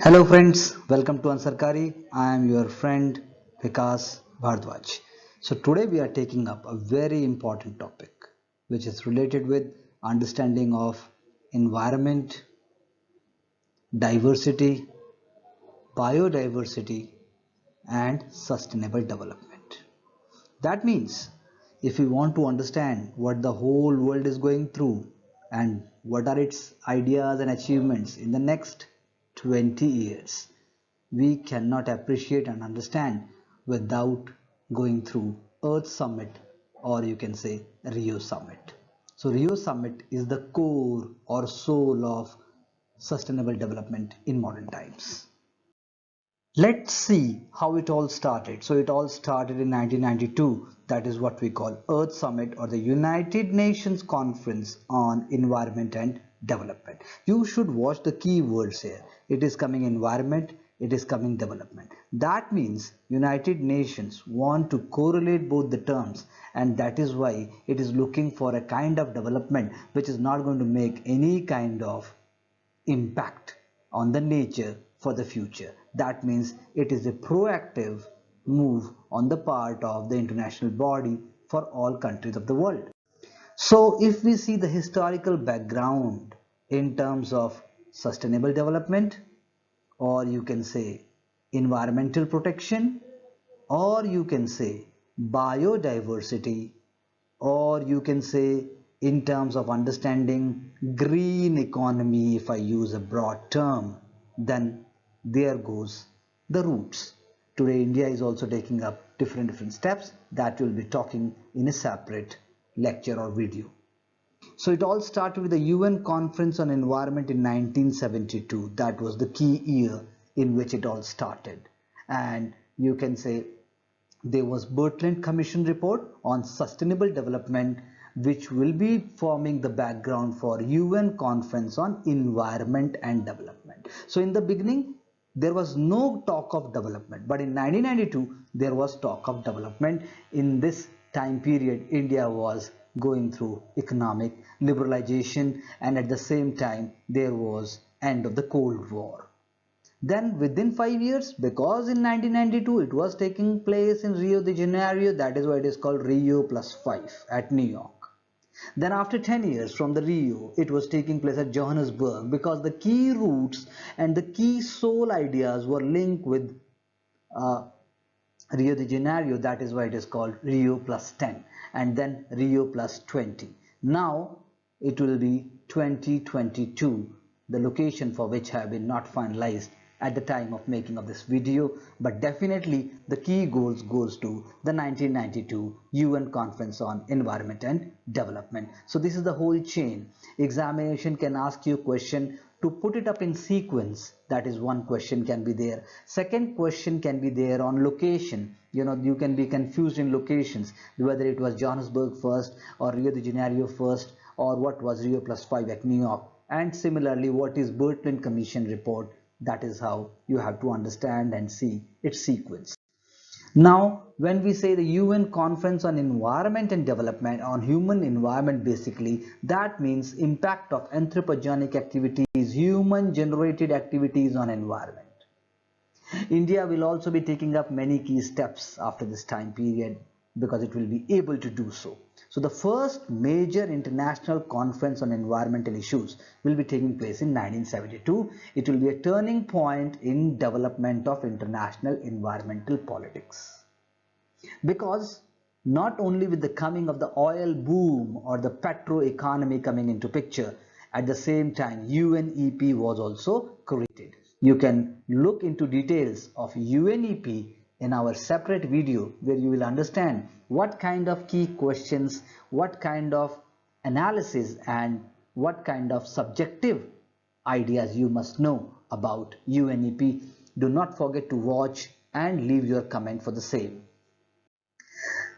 Hello friends, welcome to Ansarkari. I am your friend Vikas Bhardwaj. So today we are taking up a very important topic which is related with understanding of environment, diversity, biodiversity and sustainable development. That means if we want to understand what the whole world is going through and what are its ideas and achievements in the next 20 years, we cannot appreciate and understand without going through Earth Summit, or you can say Rio Summit. So Rio Summit is the core or soul of sustainable development in modern times. Let's see how it all started. So it all started in 1992. That is what we call Earth Summit or the United Nations Conference on Environment and Development. You should watch the key words here. It is coming environment, it is coming development. That means United Nations want to correlate both the terms, and that is why it is looking for a kind of development which is not going to make any kind of impact on the nature for the future. That means it is a proactive move on the part of the international body for all countries of the world. So if we see the historical background in terms of sustainable development, or you can say environmental protection, or you can say biodiversity, or you can say in terms of understanding green economy, if I use a broad term, then there goes the roots. Today India is also taking up different steps that we'll be talking in a separate lecture or video. So it all started with the UN Conference on Environment in 1972. That was the key year in which it all started. And you can say there was Brundtland Commission report on sustainable development, which will be forming the background for UN Conference on Environment and Development. So in the beginning, there was no talk of development, but in 1992 there was talk of development. In this time period, India was going through economic liberalization, and at the same time there was end of the Cold War. Then within 5 years, because in 1992 it was taking place in Rio de Janeiro, that is why it is called Rio plus 5 at New York. Then after 10 years from the Rio, it was taking place at Johannesburg, because the key roots and the key soul ideas were linked with uh, Rio de Janeiro. That is why it is called Rio plus 10, and then Rio plus 20. Now it will be 2022, the location for which have been not finalized at the time of making of this video, but definitely the key goes to the 1992 UN Conference on Environment and Development. So this is the whole chain. Examination can ask you a question to put it up in sequence. That is one question can be there. Second question can be there on location. You can be confused in locations, whether it was Johannesburg first or Rio de Janeiro first, or what was Rio plus 5 at New York. And similarly, what is Brundtland Commission report? That is how you have to understand and see its sequence. Now, when we say the UN Conference on Environment and Development, on human environment basically, that means impact of anthropogenic activities, human generated activities on environment. India will also be taking up many key steps after this time period, because it will be able to do so. So the first major international conference on environmental issues will be taking place in 1972. It will be a turning point in development of international environmental politics. Because not only with the coming of the oil boom or the petro economy coming into picture, at the same time UNEP was also created. You can look into details of UNEP in our separate video, where you will understand what kind of key questions, what kind of analysis, and what kind of subjective ideas you must know about UNEP. Do not forget to watch and leave your comment for the same.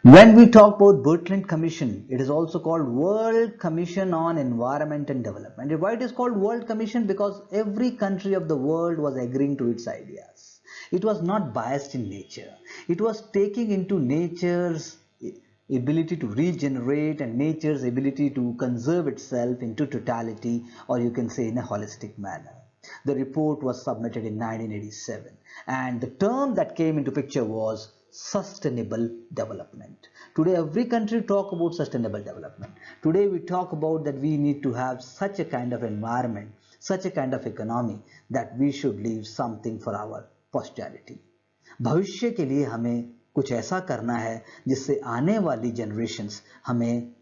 When we talk about Brundtland Commission, it is also called World Commission on Environment and Development. Why it is called World Commission? Because every country of the world was agreeing to its ideas. It was not biased in nature. It was taking into nature's ability to regenerate and nature's ability to conserve itself into totality, or you can say in a holistic manner. The report was submitted in 1987, and the term that came into picture was sustainable development. Today every country talk about sustainable development. Today we talk about that we need to have such a kind of environment, such a kind of economy, that we should leave something for our posterity. भविष्य के लिए हमें कुछ ऐसा करना है जिससे आने वाली generations हमें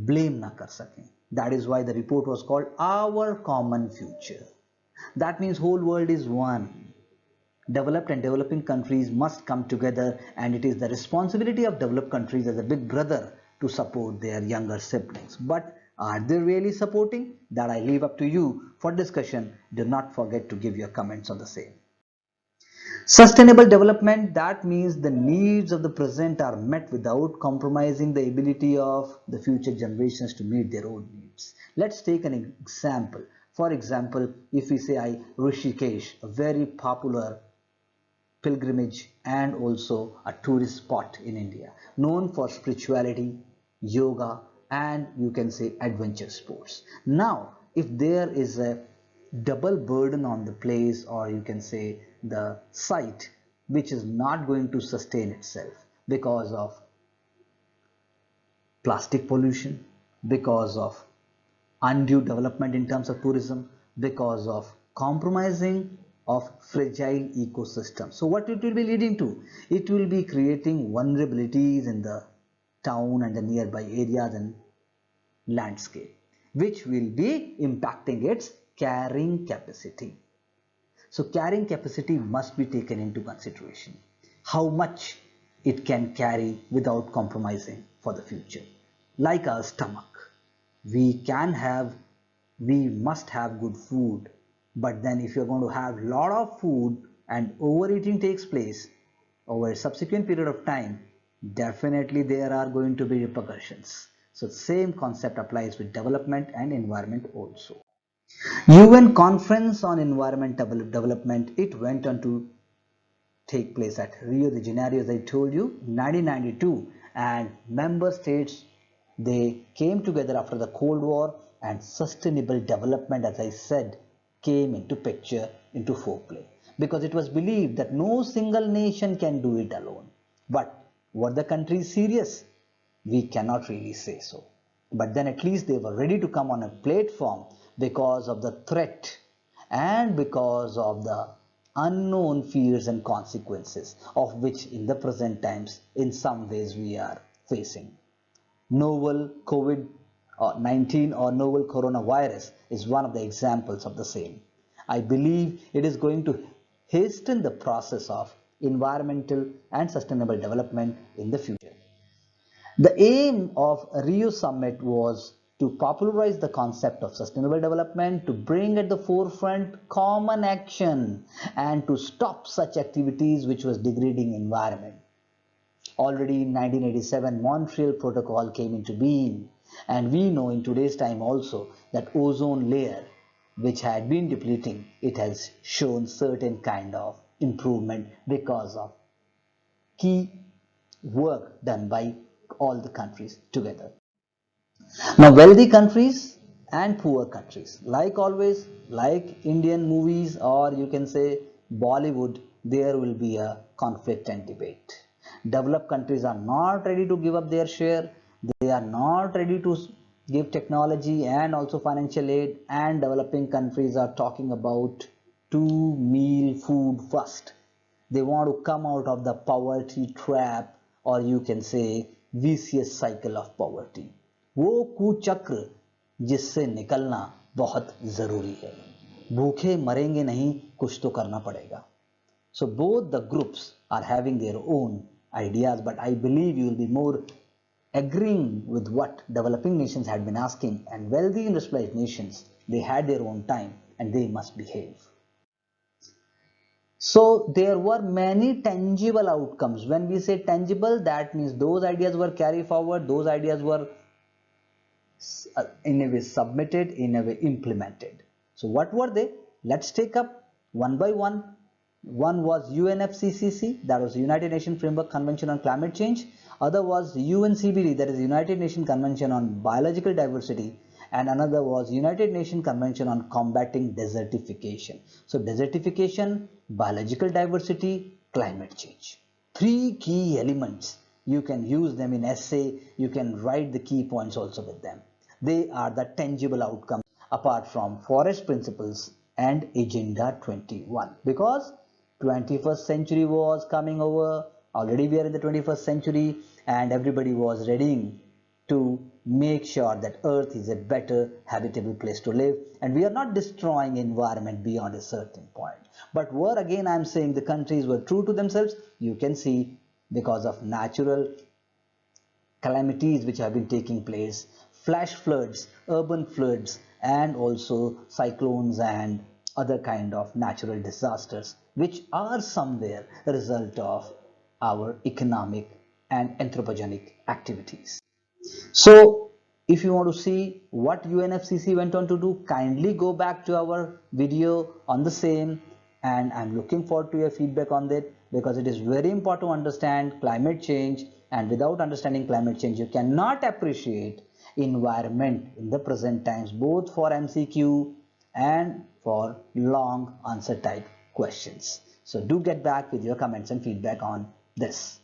blame ना कर सकें. That is why the report was called Our Common Future. That means whole world is one. Developed and developing countries must come together, and it is the responsibility of developed countries as a big brother to support their younger siblings. But are they really supporting? That I leave up to you for discussion. Do not forget to give your comments on the same. Sustainable development, that means the needs of the present are met without compromising the ability of the future generations to meet their own needs. Let's take an example. For example, if we say Rishikesh, a very popular pilgrimage and also a tourist spot in India, known for spirituality, yoga, and you can say adventure sports. Now, if there is a double burden on the place, or you can say the site, which is not going to sustain itself because of plastic pollution, because of undue development in terms of tourism, because of compromising of fragile ecosystem. So what it will be leading to? It will be creating vulnerabilities in the town and the nearby areas and landscape, which will be impacting its carrying capacity. So carrying capacity must be taken into consideration. How much it can carry without compromising for the future. Like our stomach, we must have good food, but then if you're going to have a lot of food and overeating takes place over a subsequent period of time, definitely there are going to be repercussions. So same concept applies with development and environment also. UN Conference on Environment Development, it went on to take place at Rio de Janeiro, as I told you, in 1992, and member states, they came together after the Cold War, and sustainable development, as I said, came into picture, into foreplay, because it was believed that no single nation can do it alone. But were the countries serious? We cannot really say so. But then at least they were ready to come on a platform because of the threat and because of the unknown fears and consequences of which in the present times in some ways we are facing. Novel COVID-19 or novel coronavirus is one of the examples of the same. I believe it is going to hasten the process of environmental and sustainable development in the future. The aim of Rio Summit was to popularize the concept of sustainable development, to bring at the forefront common action, and to stop such activities which was degrading environment. Already in 1987, Montreal Protocol came into being, and we know in today's time also that ozone layer, which had been depleting, it has shown certain kind of improvement because of key work done by all the countries together. Now wealthy countries and poor countries, like always, like Indian movies or you can say Bollywood, there will be a conflict and debate. Developed countries are not ready to give up their share, they are not ready to give technology and also financial aid, and developing countries are talking about 2 meal food first. They want to come out of the poverty trap, or you can say vicious cycle of poverty. वो कुचक्र जिससे निकलना बहुत जरूरी है. भूखे मरेंगे नहीं, कुछ तो करना पड़ेगा. So both the groups are having their own ideas, but I believe you will be more agreeing with what developing nations had been asking, and wealthy industrialized nations, they had their own time and they must behave. So there were many tangible outcomes. When we say tangible, that means those ideas were carried forward, those ideas were in a way submitted, in a way implemented. So what were they? Let's take up one by one. One was UNFCCC, that was United Nations Framework Convention on Climate Change. Other was UNCBD, that is United Nations Convention on Biological Diversity. and another was United Nations Convention on Combating Desertification. So desertification, biological diversity, climate change. Three key elements. You can use them in essay, you can write the key points also with them. They are the tangible outcomes apart from forest principles and Agenda 21, because 21st century was coming over. Already we are in the 21st century and everybody was ready to make sure that earth is a better habitable place to live, and we are not destroying environment beyond a certain point. But where again I am saying the countries were true to themselves, you can see, because of natural calamities which have been taking place, flash floods, urban floods, and also cyclones and other kind of natural disasters which are somewhere a result of our economic and anthropogenic activities. So if you want to see what UNFCCC went on to do, kindly go back to our video on the same, and I'm looking forward to your feedback on that, because it is very important to understand climate change, and without understanding climate change you cannot appreciate environment in the present times, both for MCQ and for long answer type questions. So do get back with your comments and feedback on this.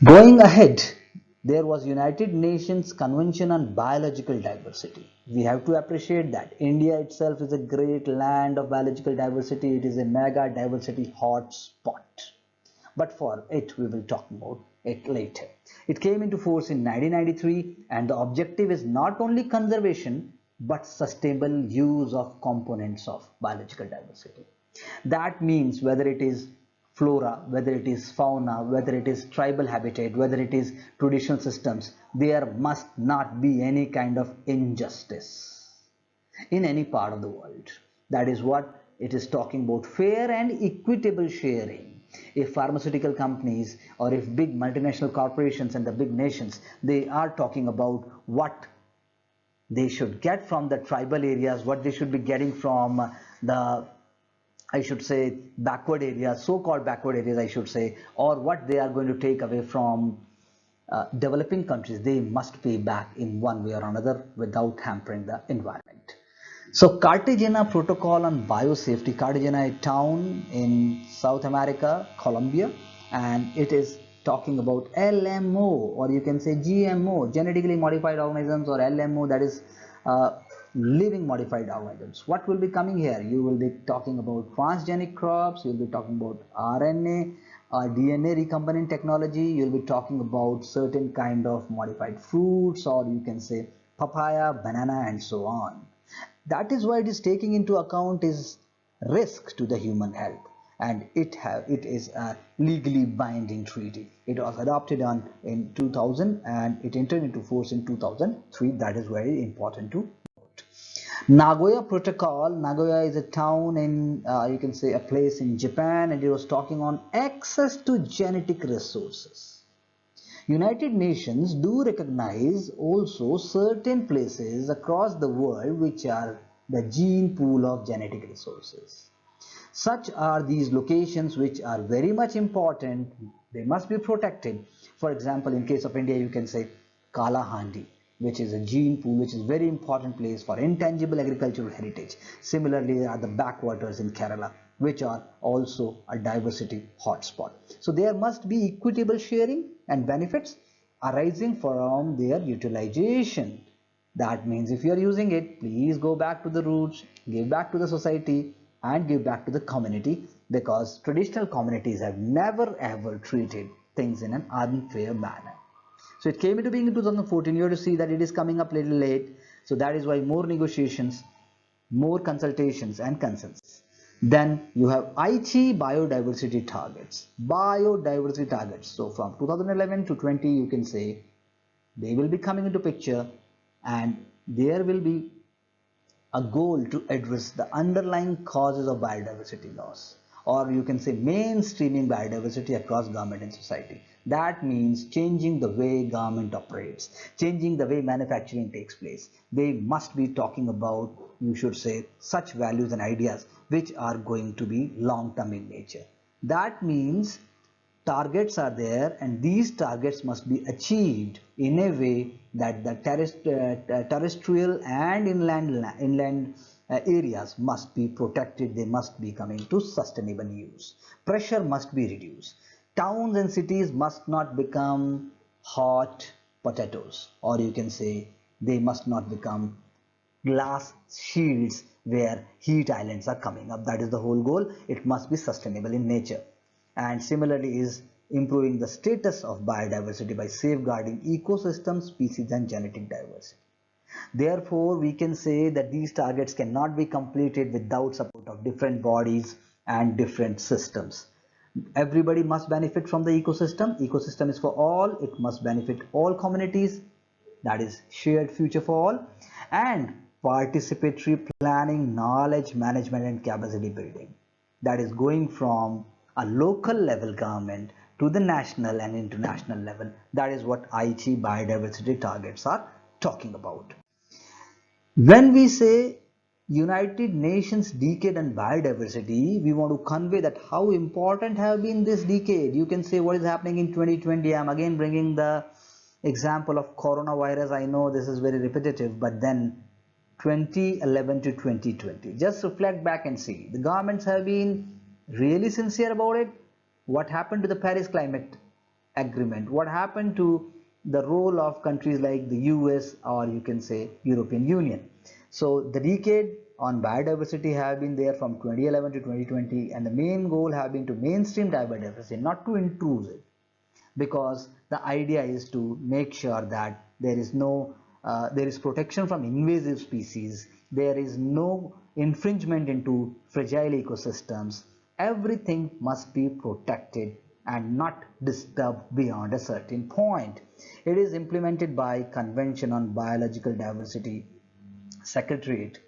Going ahead, there was United Nations Convention on Biological Diversity. We have to appreciate that India itself is a great land of biological diversity. It is a mega diversity hotspot. But for it, we will talk about it later. It came into force in 1993, and the objective is not only conservation but sustainable use of components of biological diversity. That means whether it is flora, whether it is fauna, whether it is tribal habitat, whether it is traditional systems, there must not be any kind of injustice in any part of the world. That is what it is talking about, fair and equitable sharing. If pharmaceutical companies or if big multinational corporations and the big nations, they are talking about what they should get from the tribal areas, what they should be getting from the, I should say, backward areas, so-called backward areas I should say, or what they are going to take away from developing countries, they must pay back in one way or another without hampering the environment. So Cartagena Protocol on Biosafety, Cartagena, a town in South America, Colombia, and it is talking about LMO, or you can say GMO, genetically modified organisms, or LMO, that is living modified organisms. What will be coming here? You will be talking about transgenic crops, you will be talking about RNA, DNA recombinant technology, you will be talking about certain kind of modified fruits, or you can say papaya, banana, and so on. That is why it is taking into account is risk to the human health, and it is a legally binding treaty. It was adopted in 2000 and it entered into force in 2003. That is very important to note. Nagoya Protocol. Nagoya is a town in you can say a place in Japan, and it was talking on access to genetic resources. United Nations do recognize also certain places across the world which are the gene pool of genetic resources. Such are these locations which are very much important. They must be protected. For example, in case of India, you can say Kalahandi, which is a gene pool, which is very important place for intangible agricultural heritage. Similarly, there are the backwaters in Kerala, which are also a diversity hotspot. So there must be equitable sharing and benefits arising from their utilization. That means if you are using it, please go back to the roots, give back to the society, and give back to the community, because traditional communities have never ever treated things in an unfair manner. So it came into being in 2014. You have to see that it is coming up a little late. So that is why more negotiations, more consultations and consensus. Then you have Aichi biodiversity targets. Biodiversity targets. So from 2011 to 20, you can say they will be coming into picture, and there will be a goal to address the underlying causes of biodiversity loss, or you can say mainstreaming biodiversity across government and society. That means changing the way government operates, changing the way manufacturing takes place. They must be talking about, you should say, such values and ideas which are going to be long term in nature. That means targets are there, and these targets must be achieved in a way that the terrestrial and inland areas must be protected. They must be coming to sustainable use. Pressure must be reduced. Towns and cities must not become hot potatoes, or you can say they must not become glass shields where heat islands are coming up. That is the whole goal. It must be sustainable in nature. And similarly is improving the status of biodiversity by safeguarding ecosystem, species and genetic diversity. Therefore, we can say that these targets cannot be completed without support of different bodies and different systems. Everybody must benefit from the ecosystem. Ecosystem is for all. It must benefit all communities. That is shared future for all. And participatory planning, knowledge management and capacity building. That is going from a local level government to the national and international level. That is what Aichi biodiversity targets are talking about. When we say United Nations decade and biodiversity, we want to convey that how important have been this decade. You can say what is happening in 2020. I'm again bringing the example of coronavirus. I know this is very repetitive, but then 2011 to 2020. Just reflect back and see. The governments have been really sincere about it. What happened to the Paris Climate Agreement? What happened to the role of countries like the US or you can say European Union? So the decade on biodiversity have been there from 2011 to 2020, and the main goal have been to mainstream biodiversity, not to intrude it, because the idea is to make sure that there is protection from invasive species, there is no infringement into fragile ecosystems. Everything must be protected and not disturbed beyond a certain point. It is implemented by Convention on Biological Diversity Secretariat,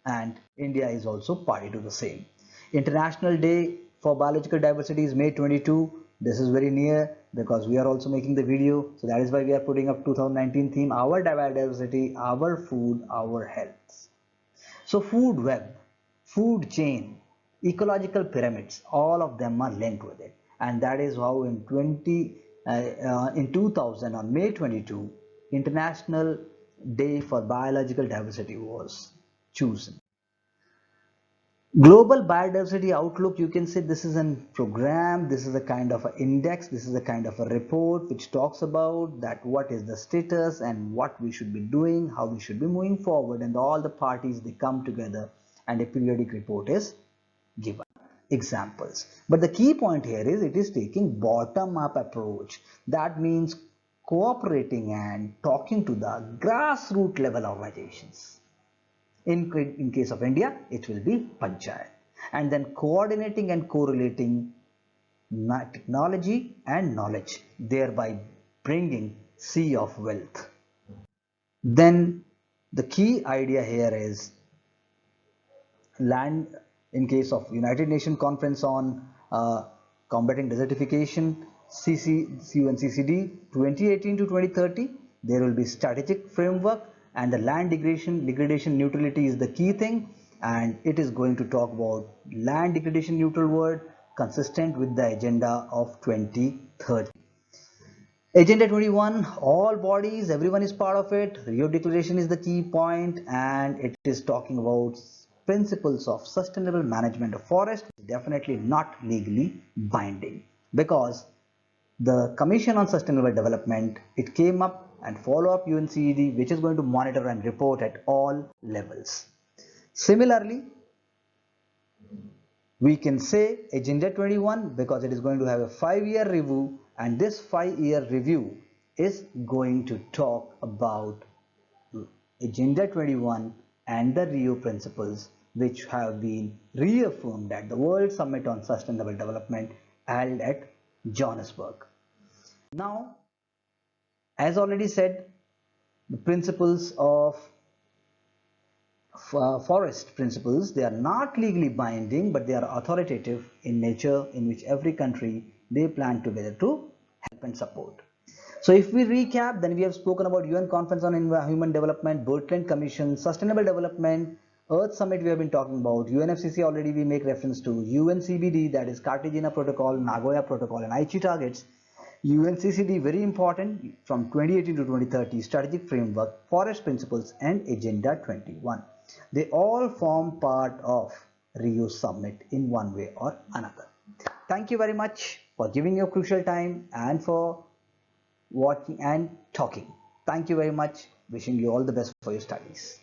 and India is also party to the same. International Day for Biological Diversity is May 22. This is very near because we are also making the video, so that is why we are putting up 2019 theme, our biodiversity, our food, our health. So food web, food chain, ecological pyramids, all of them are linked with it, and that is how in 2000 on May 22, International Day for Biological Diversity was chosen. Global biodiversity outlook, you can say this is a program, this is a kind of an index, this is a kind of a report which talks about that what is the status and what we should be doing, how we should be moving forward, and all the parties they come together and a periodic report is given. Examples. But the key point here is it is taking bottom-up approach. That means cooperating and talking to the grassroots level organizations. In case of India, it will be Panchayat. And then coordinating and correlating technology and knowledge, thereby bringing sea of wealth. Then the key idea here is land. In case of United Nations Conference on Combating Desertification, CUNCCD 2018 to 2030, there will be strategic framework, and the land degradation neutrality is the key thing, and it is going to talk about land degradation neutral world consistent with the agenda of 2030. Agenda 21, all bodies, everyone is part of it. Rio Declaration is the key point, and it is talking about principles of sustainable management of forest. Definitely not legally binding, because the Commission on Sustainable Development, it came up and follow up UNCED, which is going to monitor and report at all levels. Similarly, we can say Agenda 21 because it is going to have a 5-year review, and this 5-year review is going to talk about Agenda 21 and the Rio principles, which have been reaffirmed at the World Summit on Sustainable Development held at Johannesburg. Now, as already said, the principles of forest principles, they are not legally binding, but they are authoritative in nature, in which every country they plan together to help and support. So if we recap, then we have spoken about UN Conference on Human Development, Brundtland Commission, Sustainable Development, Earth Summit we have been talking about, UNFCCC already we make reference to, UNCBD that is Cartagena Protocol, Nagoya Protocol and Aichi targets, UNCCD very important from 2018 to 2030, strategic framework, forest principles and Agenda 21. They all form part of Rio Summit in one way or another. Thank you very much for giving your crucial time and for watching and talking. Thank you very much. Wishing you all the best for your studies.